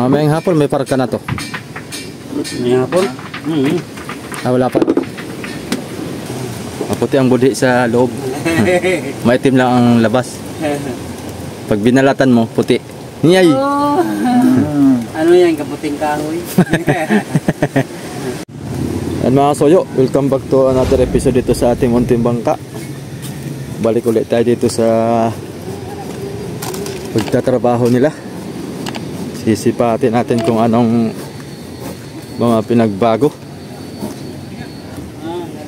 Mamayang hapon may parka na to. Mamayang hapon? Wala pa. Maputi ang budi sa loob. Maitim lang ang labas. Pag binalatan mo, puti. Niyay! Oh. Ano yan, kaputing kahoy? And mga soyo, welcome back to another episode dito sa ating munting bangka. Balik ulit tayo dito sa pagtatrabaho nila. Sisipatin natin kung anong mga pinagbago.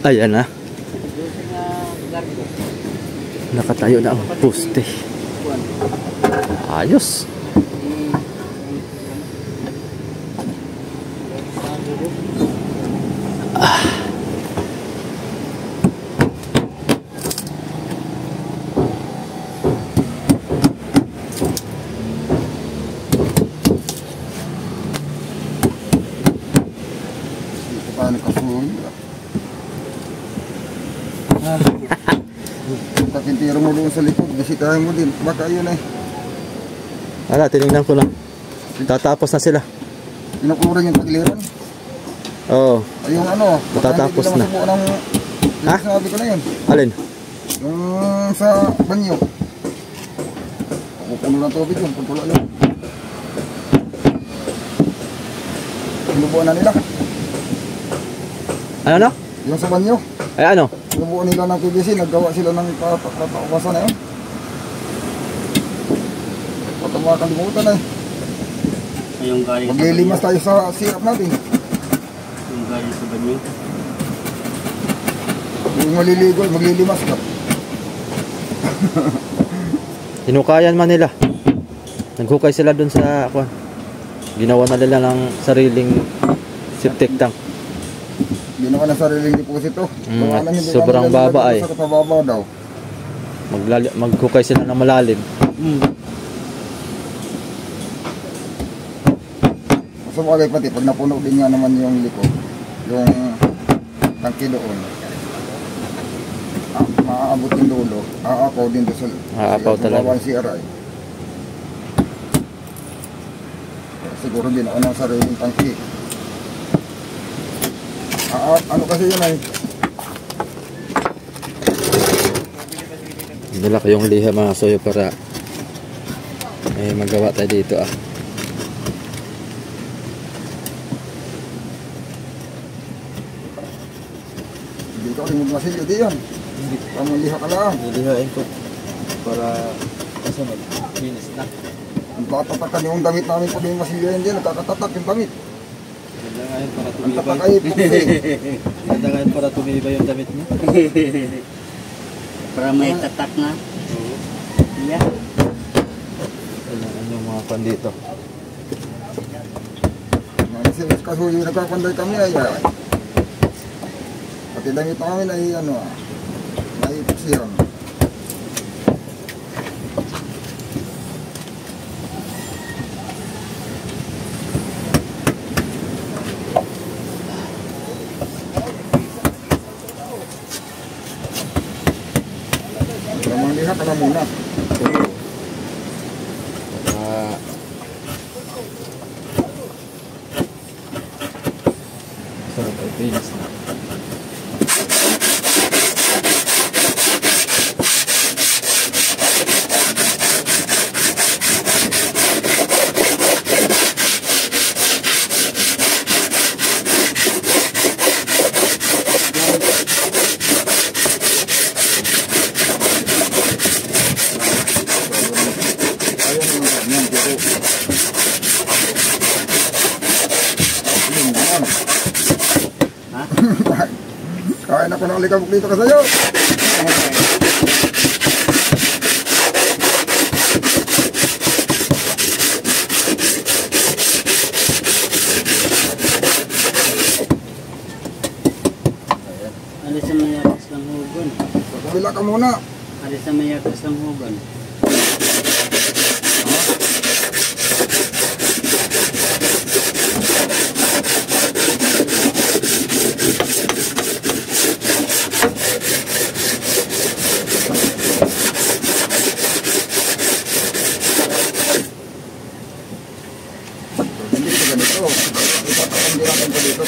Ayan na. Nakatayo na ang poste. Ayos. Pakintiro mo doon sa likod, bisitahin mo din, baka yun eh. Ala, tinignan ko lang. Tatapos na sila. Pinukurin yung tagiliran. Oo. Ay yung ano, tatapos na. Ha? Sinabi ko na yun. Alin? Yung sa banyo. Pupuno ng tubig yun, pupulo yun. Pinubuan na nila. Ano no? Yung sa banyo. Ay ano? Pinubuan nila ng PVC, naggawa sila ng pataubasan na yun. Patama kalimutan eh. Yung galing maglilimas tayo sa sirap natin. Yung galing sa banyo. Yung maliligo, maglilimas ka. Hinukayan man nila. Naghukay sila dun sa akuan. Ginawa na nila ng sariling septic tank. Ginawa na sariling deposito. Sobrang baba ay. Sa kapababaw daw. Maghukay sila ng malalim. So bagay pati, pag napuno din nga naman yung liko, yung tangke doon, maaabot yung dulo, aapaw din doon sa aapaw talaga. CRI. Siguro din ako ng sariling tangke. Ano kasi yun ay? Dala ko yung liha mga soyo para magawa tayo dito ah. Hindi ko rin magmasilyo di yan. Pamaliha ka lang. Nilihain ko para kasunod. Finish na. Ang tatatakan yung damit namin pag yung masilyo yan din, nagkakatatak yung damit. Ganda ngayon para Ang tumibay. tatakay puti. Ganda ngayon para tumibay yung damit niya. Para may tatak na. Yeah. Ano yung mga pan dito. Kaso yung nagkapanday kami ay pati damit namin ay ano naipusihan. Lihat ka na muna. Sarap ay finish na. Kain ako ng alikabok dito ka sa'yo. Alis sa mayakas ng hugon. Kabila ka muna. Alis sa mayakas ng hugon. Hawakan ko dito.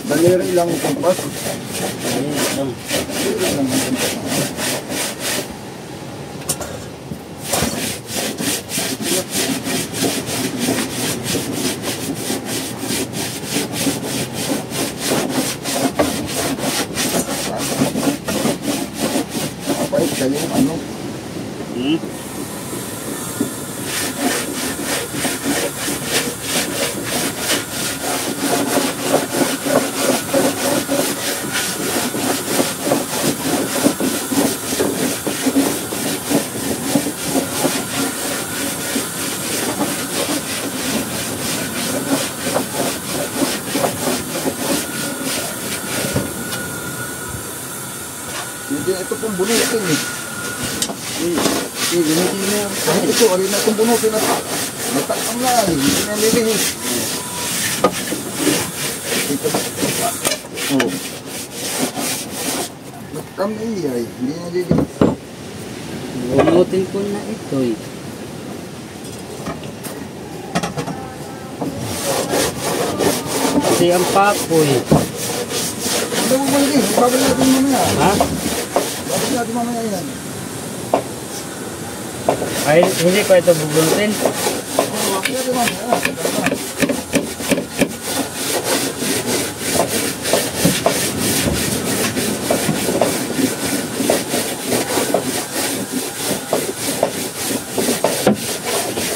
Daliri lang ang kumpas. Ayun lang. Daliri lang ang kumpas. Kapait ka yung ano. Hindi ito pong bunutin eh. Hindi na. Kahit ito, alin na itong bunutin na ito. Natakang na eh. Hindi na nilihis. Ito. Oo. Kami ay. Hindi na nilihis. Bunutin ko na ito eh. Kasi ang papoy. Ano mo ba yun? Babalik natin mamaya. Ha? Babalik natin mamaya yan. Ay, hindi pa ito bubunutin. Oo, babalik natin mamaya.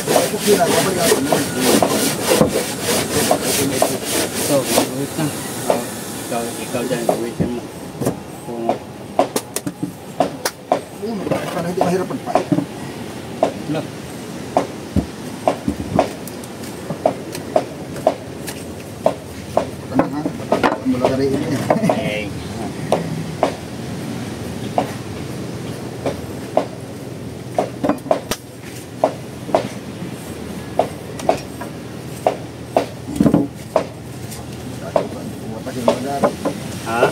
Babalik natin mamaya. So, wait lang. Ikaw dyan, wait lang mo. Para hindi mahirap magpain. Look. Ano ha? Ang malagariin niya. Hey. Ha?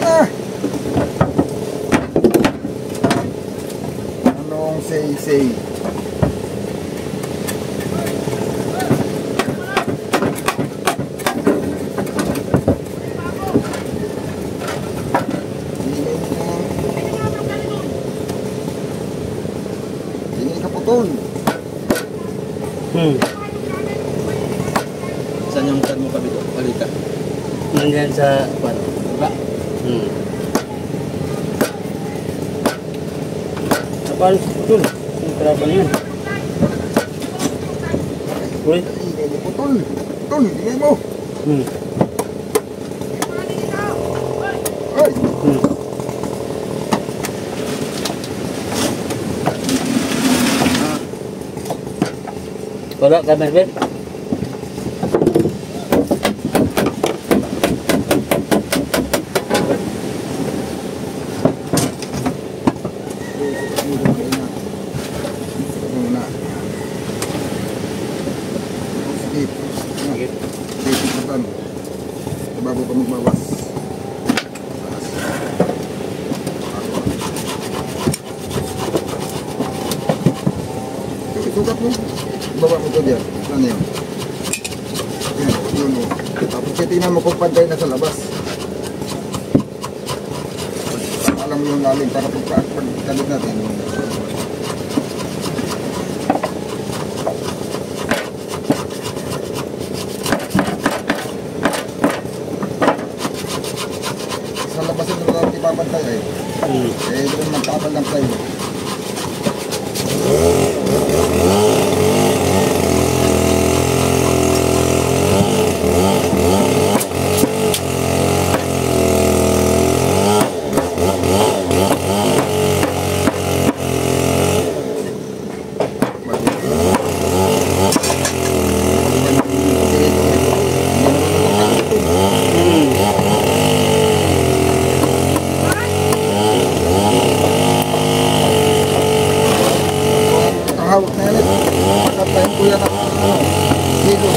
na. Anong say? Ini kaputol. Saan yung kan mo kami doon? Balita. Nandiyan sa kwan. Diba? Apaan betul? Yung kalaban yan. Uy. Ini kaputol. Putol, ingay mo. Ay, Wala ka Melvin? muna. Sakit. Sakit. Sakit patan. Bago ka magbawas. Sukat mo. Bawa mo ito diyan. Ano yun? Yun o. Tapos tingnan mo kung pantay na sa labas. Alam mo yung lalim para pagkalit natin. Sa labas yung natin ipapantay eh. Doon magkakabal ng tayo. Hawak na yan. Katayin ko yan ang hilo.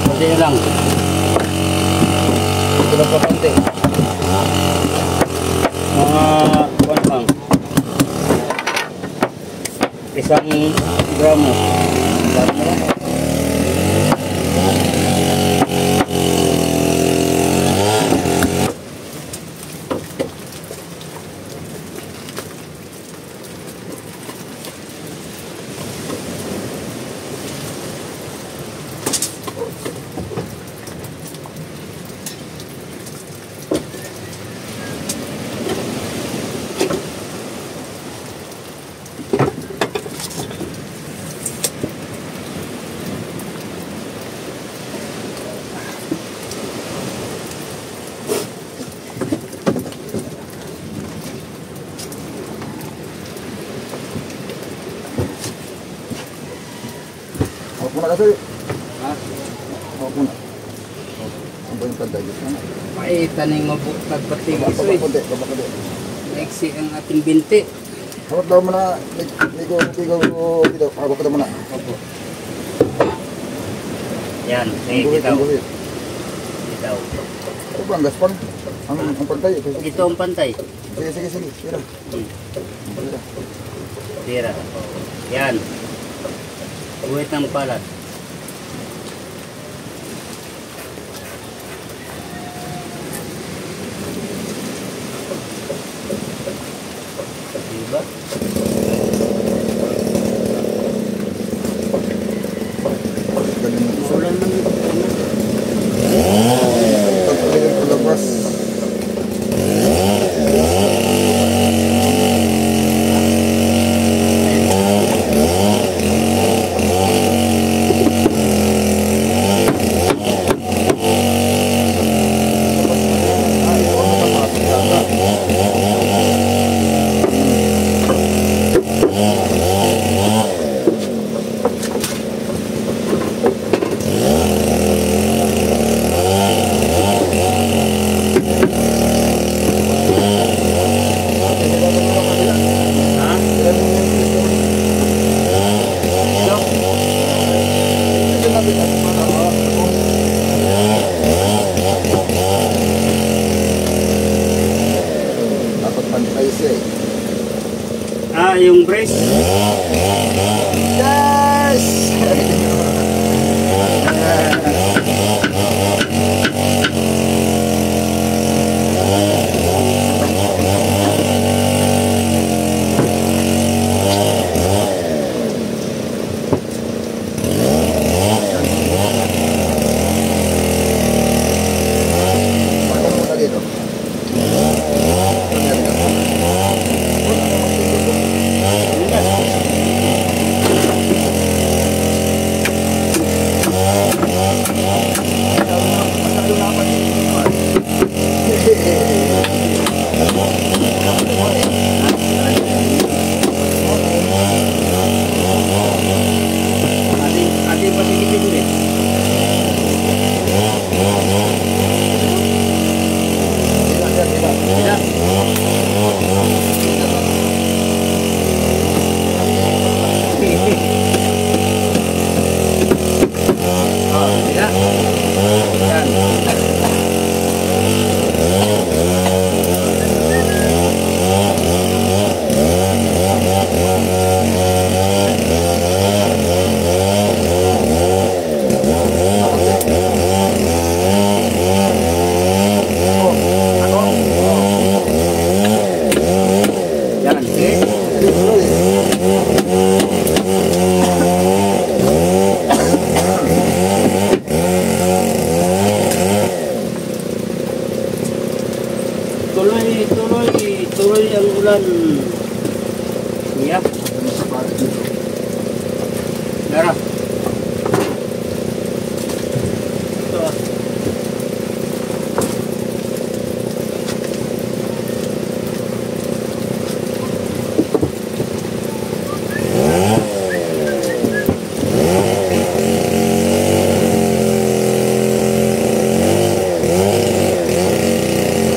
Kunti lang. Ito lang pa kunti. Mga kwan lang. 1 gramo. Dami na lang. Hawak mo na kasi. Ha? Hawak mo na. Ang ba yung pantay? Taning mabukag pati Baba isoy. ko din. Baba ko din. Next ang ating binti. Hawak daw mo na. Ligo dito. Hawak ka daw mo na. Opo. Yan. Ang guhit, ang guhit. Itaw. Ito ba ang gaspang? Ang pantay. Ito ang pantay. Sige. Tira. Tira. Tira. Yan. Buwit ng palat. Diba? Tara. Ito ah.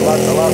Tawag, tawag.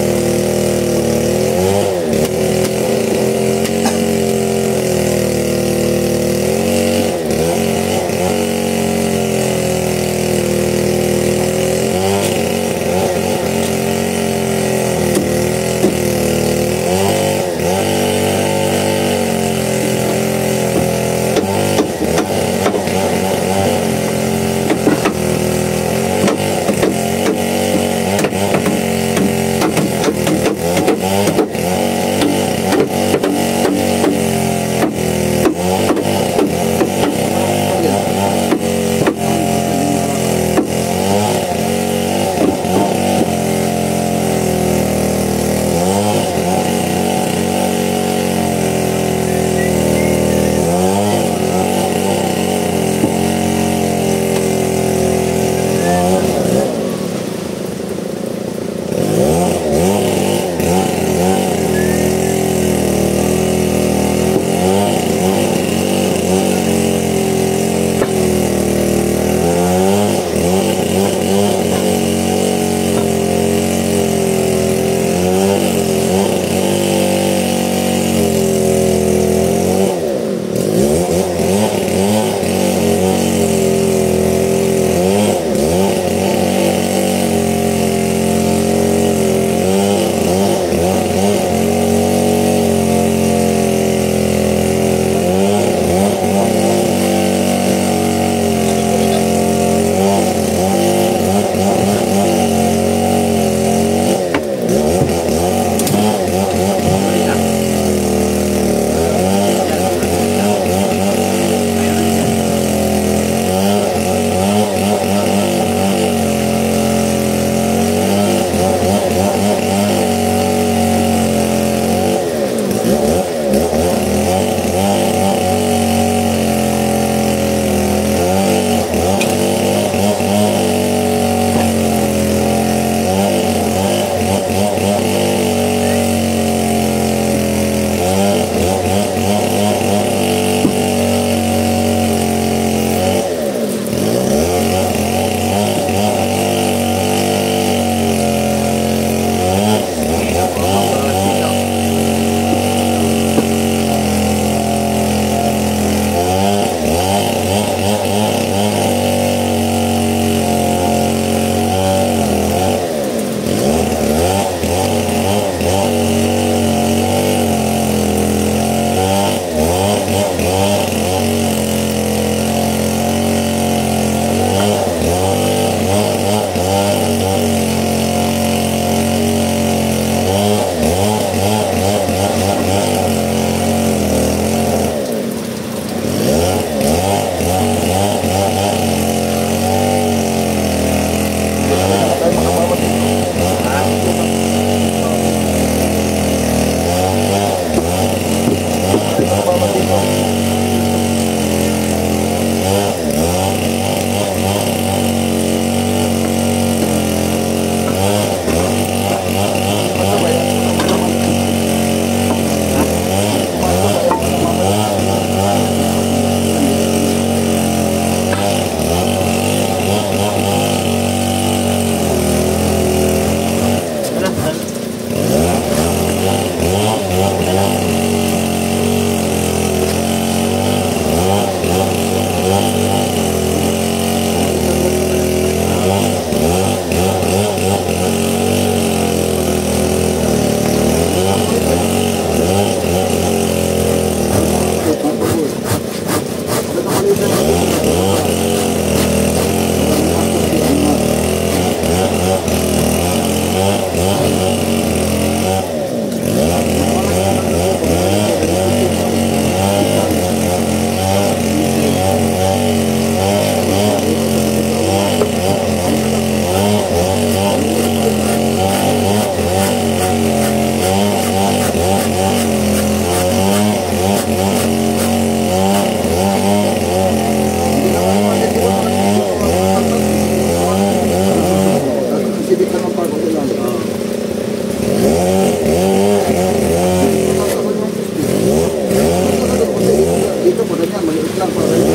lang para yun.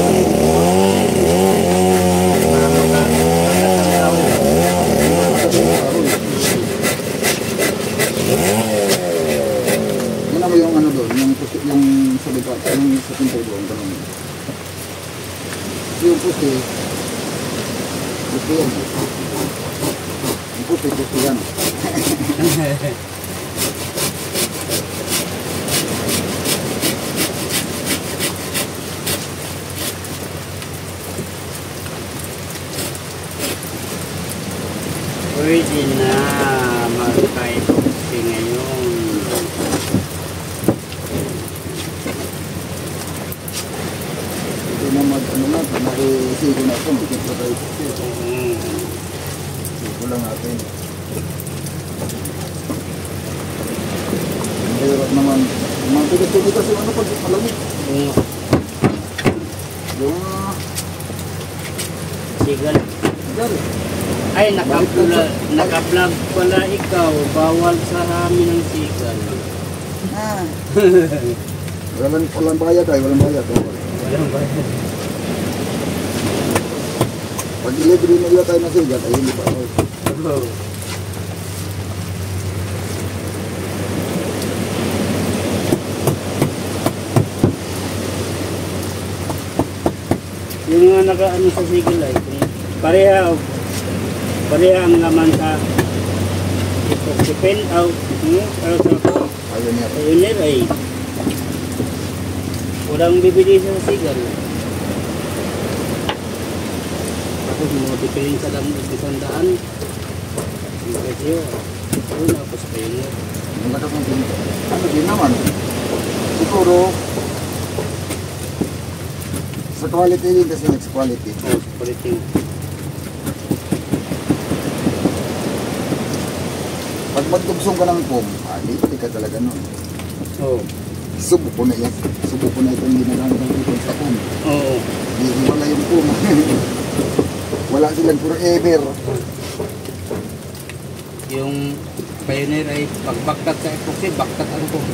Yun naman yung ano doon, yung sa lipat, yung sa pinto doon, ganun. Yung puti yan. Yung puti yan. Pwede na magka-epoxy ngayon. Ito na ano na, maisigo na ito, magiging pa tayo. Sigo lang natin. Ang hirap naman. Mga tulit-tulit kasi ano pag malamig. Yung Sigal. dali. Ay, naka-vlog pala ikaw. Bawal sa amin ang sigal. Walang bayad ay, walang bayad. Walang bayad. Pag delivery nila tayo na sigat, ay hindi pa ako. Yung mga naka-ano sa sigal ay, pareha ang laman sa epoxy pen out. Pero sa Ayun yan. Pioneer ay walang bibili sa sigal. Tapos mga diferensya lang isang daan. Yung presyo. Ayun ako sa Pioneer. Ang nakapuntin. Ano din naman? Siguro, sa quality din kasi next quality. Oh, quality. Pag magtugsong ka ng foam, hindi ka talaga nun. Oo. Subo ko na yan. Subo ko na itong ginagamit ng foam sa foam. Oo. Hindi wala yung foam. Wala silang forever. Yung Pioneer ay pagbaktat sa epoxy, baktat ang foam.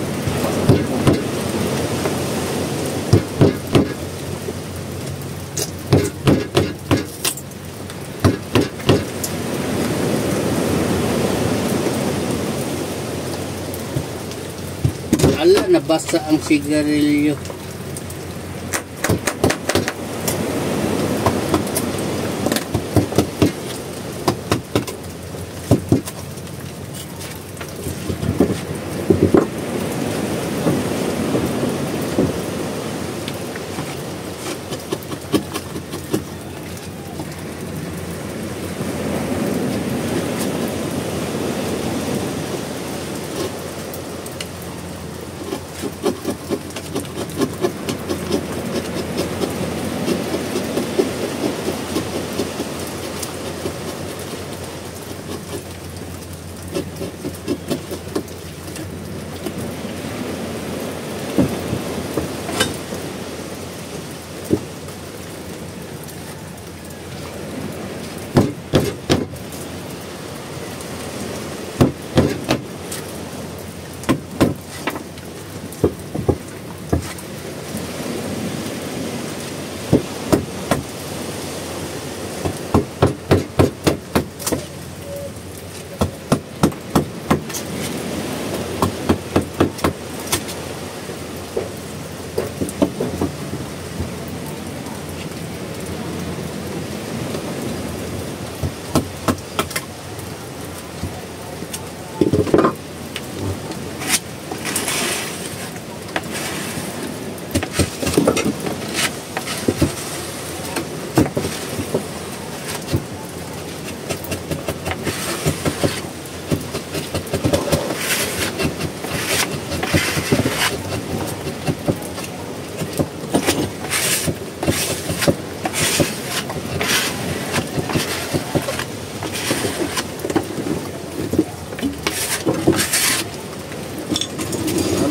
Ala, nabasa ang sigarilyo.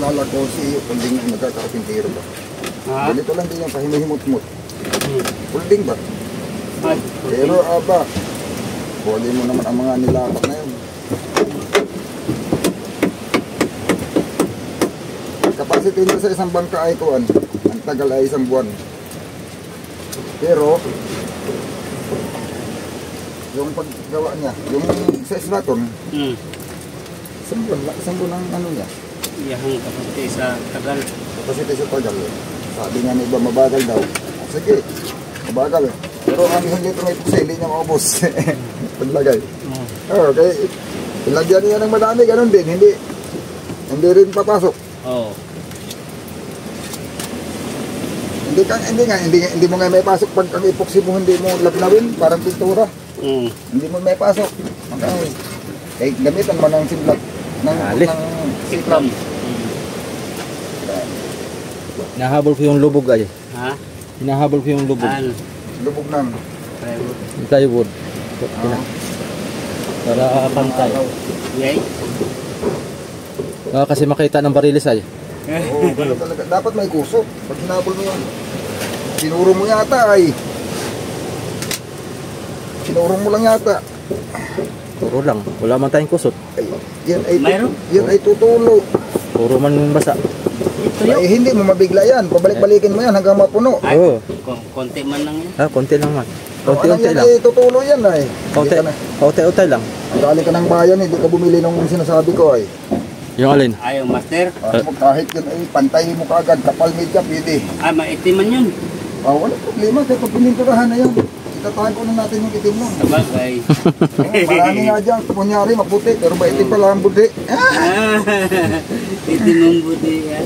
Naalala ko si Ulding ang nagkakapintiro ba? Ha? Ganito lang din yung pahimihimot-mot. Ulding ba? Ay, Pero aba, huli mo naman ang mga nilapak na yun. Capacity nyo sa isang bangka ay kuwan. Ang tagal ay isang buwan. Pero, yung paggawa niya, yung sa Slaton, isang buwan ang ano niya. Iyahang kapatid sa tagal. Kasi sa tagal, sabi nga ng iba mabagal daw. Sige, mabagal. Pero ang hindi ito may pusa, hindi niya maubos. Paglagay. Okay, ilagyan niya ng madami, ganun din. Hindi rin papasok. Oo. Hindi mo nga may pasok pag ang epoxy mo hindi mo lagnawin, parang pintura. Hindi mo may pasok. Okay. Eh, gamitan mo ng simplak ng Siklam. Hinahabol ko yung lubog ay. Ha? Hinahabol ko yung lubog. Ano? lubog ng Plywood. Yung plywood. Para pantay. Yay? Kasi makita ng barilis ay. Oo, ganun talaga. Dapat may kusok. Pag hinabol mo yun, sinuro mo yata ay. Sinuro mo lang yata. Puro lang. Wala man tayong kusot. Ay, yan Mayroon? ay tutulo. Puro man basa. Ito yun. Ay, hindi mo mabigla yan. Pabalik-balikin mo yan hanggang mapuno. Ay, Oo. konti man lang yan. Konti lang man. Ano Konti-unti yan lang. ay tutulo yan ay. Konti. Konti-unti lang. Galing ka ng bayan, hindi ka bumili nung sinasabi ko ay. Yung alin? Ayaw, master. Kahit yun ay pantay mo kaagad, kapal media, pwede. Ay, maitiman yun. Wala problema, kaya pag pininturahan na yan, itatahan ko na natin yung itim mo. Sabagay. Marami nga dyan, kunyari maputi, pero maitim pala ang budi. Itim ang budi yan.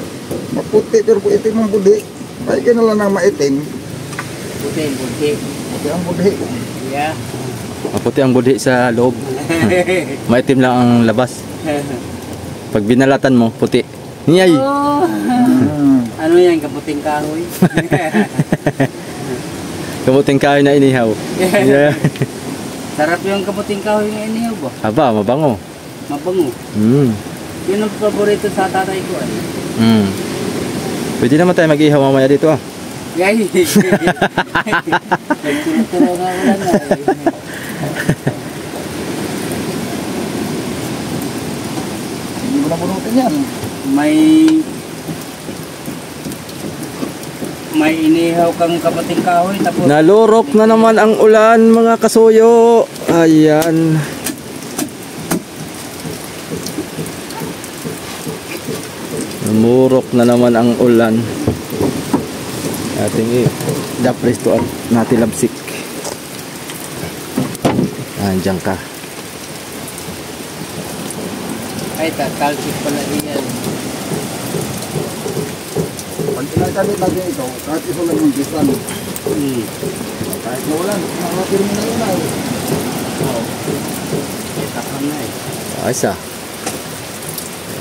Maputi, pero itim ang budi. Ay, ka na lang ng maitim. Puti, puti. Ito ang budi. Yeah. Maputi ang budi sa loob. Maitim lang ang labas. Pag binalatan mo, puti. Niyay! Oh. Ano yan, kaputing kahoy? Kamuting kahoy na inihaw. Yeah. Sarap yung kaputing kahoy ng inihaw ba? Aba, mabango. Mabango. Yun ang paborito sa tatay ko. Pwede naman tayo mag-ihaw mamaya dito ah. Yay! Nagturo nga ulan na Hindi mo na bunutin yan. May inihaw kang kaputing kahoy tapos Nalurok na naman ang ulan mga kasuyo. Ayan. Namurok na naman ang ulan. Ating i-dapres to at natilabsik. Andiyan ka. ay tatalsik pala yan. Pag kinagamit natin ito, kahit iso lang yung bisan. Kahit nawalan, nakakapir mo na yun ay. Oo. Takam na eh. Ayos ah.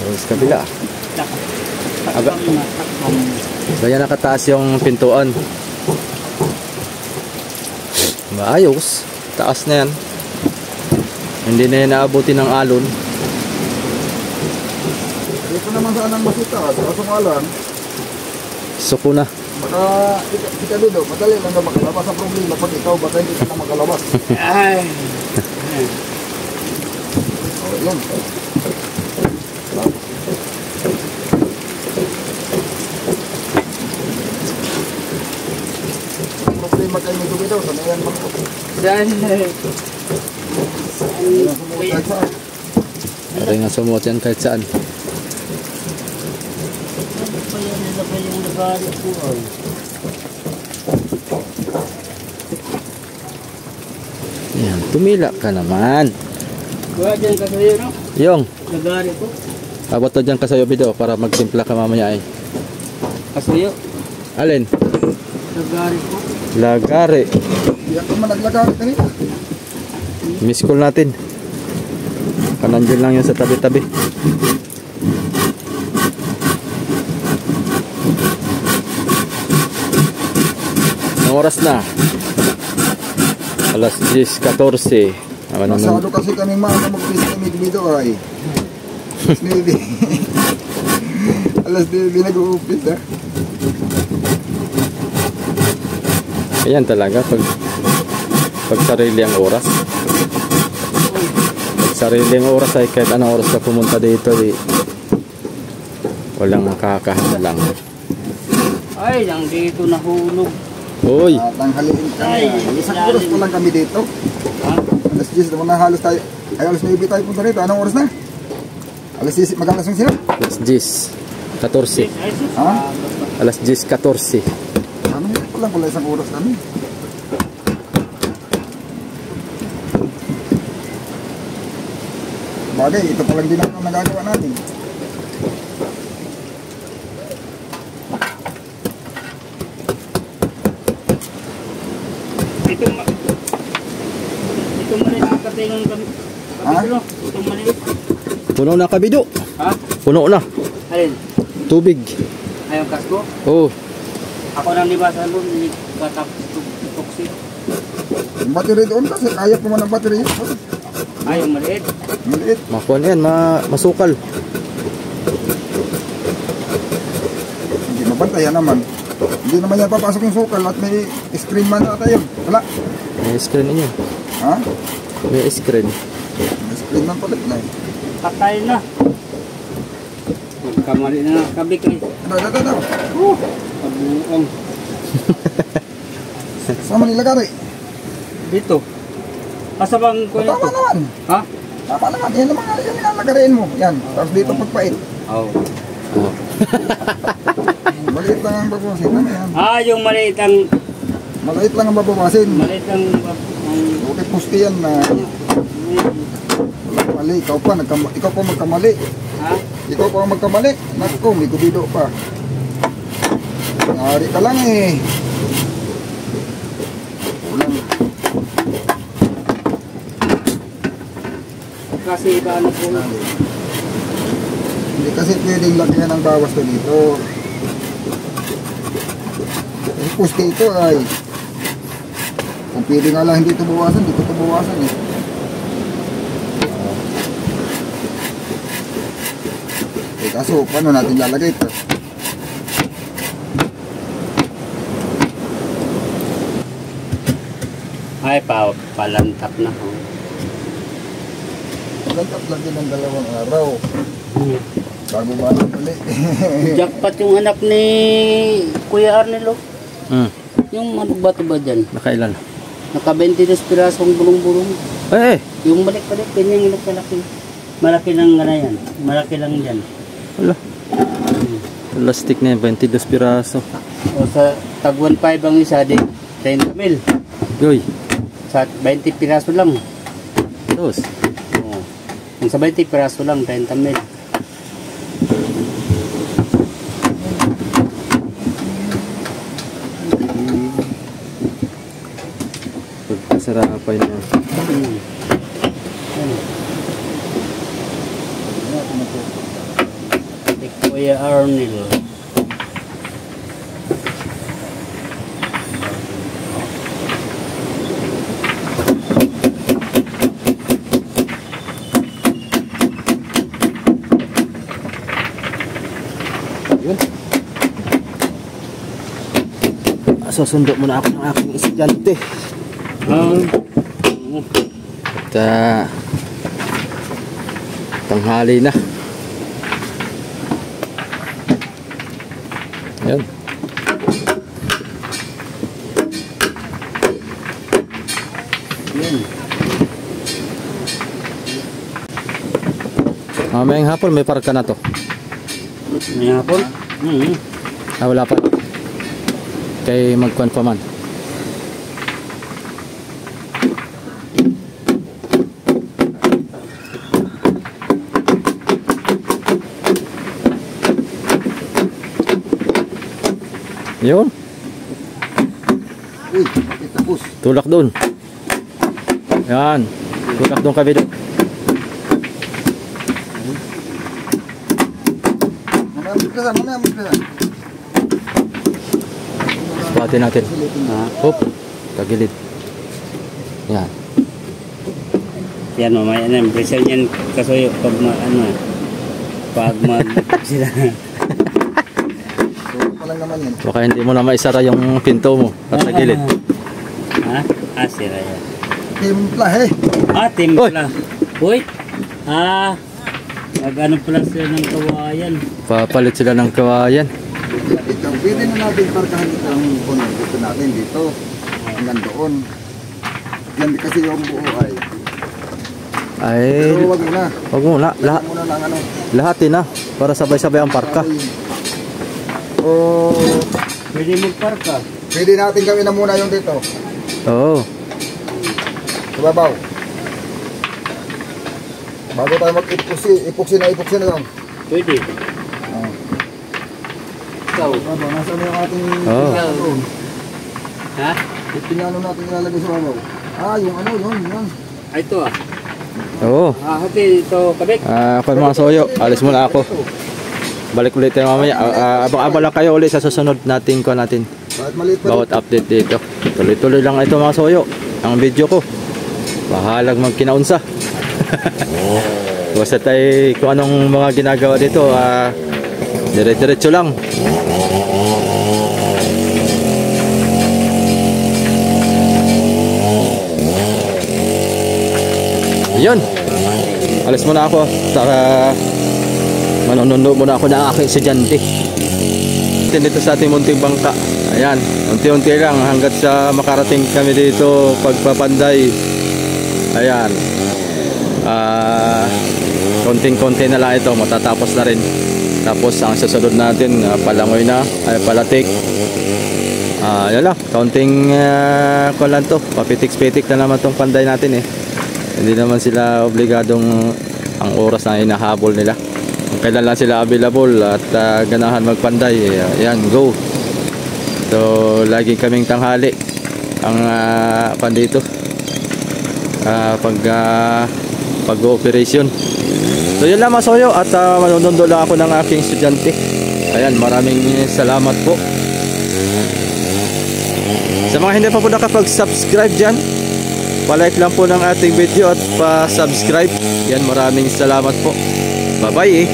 Ayos kabila. Takam na, takam. Kaya nakataas yung pintuan. Maayos. Taas na yan. Hindi na yan naabuti ng alon. Dito naman saan ang masita, sa sungalan. Suko na. Baka, kita dito, madali lang na makalabas ang problema pag ikaw, baka hindi ka na makalabas. Ay. Yan. Ang problema kayo nito dito, sana yan makot. Saan? Kahit saan. Pare nga sumuot yan kahit saan. Nila pa yung nagari ko ay. Yan. Tumila ka naman. Kuha dyan ka sa'yo, no? Yung. Nagari ko. Abot na dyan ka sa'yo video para magsimpla ka mamaya eh. Kasuyo. Alin? Nagari ko. Lagari. Hindi ako man naglagari kanina. Miss call natin. Kanandyan lang yun sa tabi-tabi. Anong oras na? Alas 10:14. Masado kasi kami mga mag-pistamig dito ay. Alas 9. Alas 9 nag-uupis ha. Ayan talaga pag sarili ang oras. Pag sarili ang oras ay kahit anong oras ka pumunta dito walang makakahadlang. Ay, lang dito nahulog. Uy. Tanghaliin kami. Isang oras pa lang kami dito. Ha? Alas 10 naman na halos tayo. Ay, alas 9 tayo punta rito. Anong oras na? Alas 10, mag-alas 11 sila? Alas 10. 14. Ay, sus. Ha? Alas 10, 14. Ano yun pa lang pala isang oras kami. Bagay, ito palang din ang nagagawa natin. Itong maliit ang katingan kami. Ha? Kapitulo, itong maliit. Puno na kabido. Ha? Puno na. Alin? Tubig. Ayong kasko? Oh. Ako nang libasan doon, hindi katapos toxic. Yung battery doon kasi kaya pa man ang battery. Ayong maliit. Maliit. Makuha yan. Masukal. Hindi mabantayan naman. Hindi naman yan papasok yung sukal at may screen man ata yun. Wala. May screen niyo. Ha? May screen. May screen man pala. Patay na. Kamali na kabik eh. Ano. Kabuang. Sama nila gari. Dito. Asa bang kuya Tama to? naman. Ha? Tama naman. Yan naman yan nilalagarin mo. Yan. Tapos dito pagpait. Oo. Oh. Maliit lang ang babawasin. Ano yan? Ah, yung maliit ang... Maliit lang ang babawasin. Maliit ang... Okay, pusti yan na mali. Ikaw pa magkamali. Ha? Ikaw pa ang magkamali. Naku, may kubido pa. Nangyari ka lang eh. Ulang. Kasi iba ano po. Hindi kasi pwedeng lagyan ng bawas to dito. Yung pusti ito ay kung pwede nga lang hindi ito bawasan, hindi ito bawasan eh. Kaso paano natin lalagay ito? Ay, palantap na. Lantap lang din ng 2 araw. Bago ba ulit? Jackpot yung anak ni Kuya Arnelo. Yung ano ba ito ba dyan? Nakailan? Naka 22 pirasong bulong-bulong. Eh. Yung balik-balik, ganyan yung malaki. Malaki lang na yan. Malaki lang yan. Wala. Plastic na yan. 22 piraso. O sa tag 1.5 ang isa, di 30 mil. Yoy. Sa 20 piraso lang. Dos. O. Kung sa 20 piraso lang, 30 mil. Pagkasarapan niya. Kuya Arnel. Yun. Susundo muna ako ng aking estudyante. At tanghali na. Yan. Mamayang hapon may parka na to. May hapon? Ah, wala pa. Kay magkuhan pa man. Yun. Uy, tapos. Tulak doon. Yan. Tulak doon kabido. Mamaya mo ka. Pati natin. Hop. Tagilid. Yan. Yan mamaya na. Pressure niyan kasuyo pag pag mag sila. Walang naman yan. Baka hindi mo na maisara yung pinto mo. At tagilid. Ha? Ah, sira yan. Timpla eh. Ah, timpla. Uy. Ah. Mag-ano pala sila ng kawayan. Papalit sila ng kawayan. Ito, pwede na natin parkahan ito ang puno. Gusto natin dito. Hanggang doon. Yan kasi yung buo ay. Pero wag muna. Wag muna. Wag muna lang ano. Lahat na. Para sabay-sabay ang parka. O, Pwede magparka. pwede natin gawin na muna yung dito. Oo. Sa babaw. Bago tayo mag-ipuksi na lang. Pwede. Ikaw. Babaw, nasaan na yung ating Oo. pinalo? Ha? Yung pinalo natin ilalagay sa babaw. Yung ano, yun. Ay, ito ah. Oo. Hati ito, kabik. Ako mga soyo, alis muna ako. Balik ulit tayo mamaya. Abang-abang lang kayo ulit sa susunod natin Kahit maliit pa bawat update dito. Tuloy-tuloy lang ito mga soyo. Ang video ko. Bahalag magkinaunsa. Basta tayo kung anong mga ginagawa dito, dire-diretso lang. Yun. Alis muna ako. Manonood muna ako ng aking estudyante. Dito sa ating munting bangka. Ayan. Unti-unti lang hanggat sa makarating kami dito pagpapanday. Ayan. Konting-konti na lang ito. Matatapos na rin. Tapos ang susunod natin, Palangoy na. Ay, Palatik. Yan lang. Kaunting ko lang to. Papitik-pitik na naman tong panday natin eh. Hindi naman sila obligadong ang oras na hinahabol nila. Kailan lang sila available at ganahan magpanday. Ayan, go. So, laging kaming tanghali ang pandito. Pag-operation. So, yun lang mga soyo at manunundo lang ako ng aking estudyante. Ayan, maraming salamat po. Sa mga hindi pa po nakapag-subscribe dyan, palike lang po ng ating video at pa-subscribe. Yan, maraming salamat po. Bye-bye.